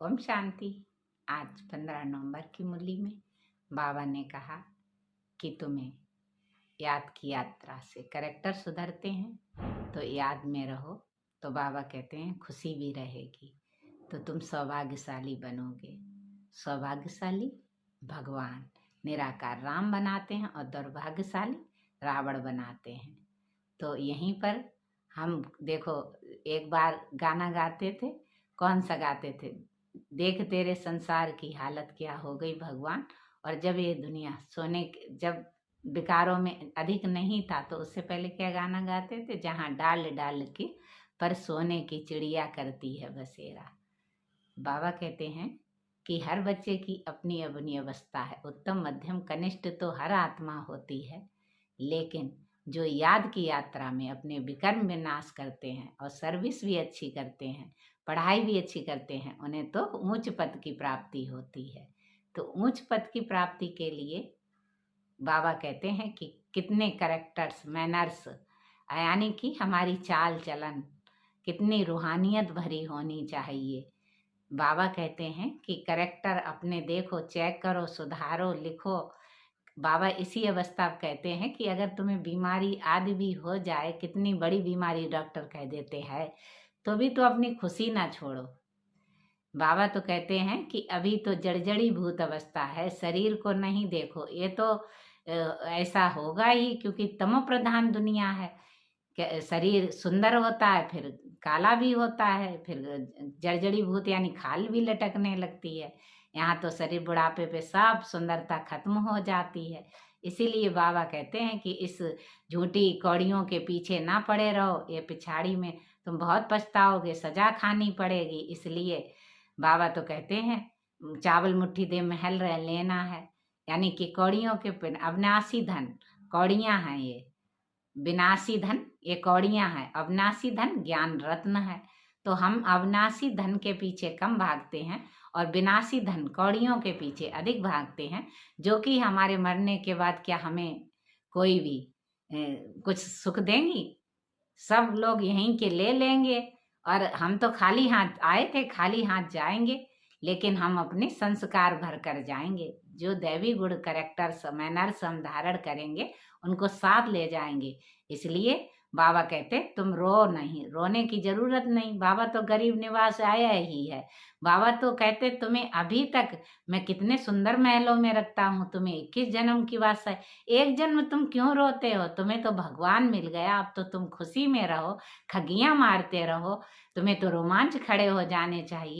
ओम शांति। आज 15 नवंबर की मुरली में बाबा ने कहा कि तुम्हें याद की यात्रा से कैरेक्टर सुधरते हैं तो याद में रहो, तो बाबा कहते हैं खुशी भी रहेगी, तो तुम सौभाग्यशाली बनोगे। सौभाग्यशाली भगवान निराकार राम बनाते हैं और दुर्भाग्यशाली रावण बनाते हैं। तो यहीं पर हम देखो, एक बार गाना गाते थे, कौन सा गाते थे, देख तेरे संसार की हालत क्या हो गई भगवान। और जब ये दुनिया जब विकारों में अधिक नहीं था तो उससे पहले क्या गाना गाते थे, जहाँ डाल डाल के पर सोने की चिड़िया करती है बसेरा। बाबा कहते हैं कि हर बच्चे की अपनी अपनी अवस्था है, उत्तम मध्यम कनिष्ठ तो हर आत्मा होती है, लेकिन जो याद की यात्रा में अपने विकर्म विनाश करते हैं और सर्विस भी अच्छी करते हैं, पढ़ाई भी अच्छी करते हैं, उन्हें तो ऊंच पद की प्राप्ति होती है। तो ऊंच पद की प्राप्ति के लिए बाबा कहते हैं कि कितने कैरेक्टर्स, मैनर्स, यानी कि हमारी चाल चलन कितनी रूहानियत भरी होनी चाहिए। बाबा कहते हैं कि कैरेक्टर अपने देखो, चेक करो, सुधारो, लिखो। बाबा इसी अवस्था कहते हैं कि अगर तुम्हें बीमारी आदि भी हो जाए, कितनी बड़ी बीमारी डॉक्टर कह देते हैं, तो भी तो अपनी खुशी ना छोड़ो। बाबा तो कहते हैं कि अभी तो जड़जड़ी भूत अवस्था है, शरीर को नहीं देखो, ये तो ऐसा होगा ही, क्योंकि तमो प्रधान दुनिया है। शरीर सुंदर होता है, फिर काला भी होता है, फिर जर्जरी भूत यानी खाल भी लटकने लगती है। यहाँ तो शरीर बुढ़ापे पे सब सुंदरता खत्म हो जाती है। इसीलिए बाबा कहते हैं कि इस झूठी कौड़ियों के पीछे ना पड़े रहो, ये पिछाड़ी में तुम बहुत पछताओगे, सजा खानी पड़ेगी। इसलिए बाबा तो कहते हैं चावल मुट्ठी दे महल रह लेना है, यानी कि कौड़ियों के अविनाशी धन कौड़ियाँ हैं, ये विनाशी धन ये कौड़ियाँ हैं, अविनाशी धन ज्ञान रत्न है। तो हम अविनाशी धन के पीछे कम भागते हैं और विनाशी धन कौड़ियों के पीछे अधिक भागते हैं, जो कि हमारे मरने के बाद क्या हमें कोई भी कुछ सुख देंगी? सब लोग यहीं के ले लेंगे और हम तो खाली हाथ आए थे, खाली हाथ जाएंगे, लेकिन हम अपने संस्कार भर कर जाएंगे। जो दैवी गुण, कैरेक्टर, मैनर्स हम धारण करेंगे, उनको साथ ले जाएंगे। इसलिए बाबा कहते तुम रो नहीं, रोने की जरूरत नहीं। बाबा तो गरीब निवास आया ही है। बाबा तो कहते तुम्हें अभी तक मैं कितने सुंदर महलों में रखता हूँ, तुम्हें 21 जन्म की बात है, एक जन्म तुम क्यों रोते हो? तुम्हें तो भगवान मिल गया, अब तो तुम खुशी में रहो, खगियां मारते रहो, तुम्हें तो रोमांच खड़े हो जाने चाहिए।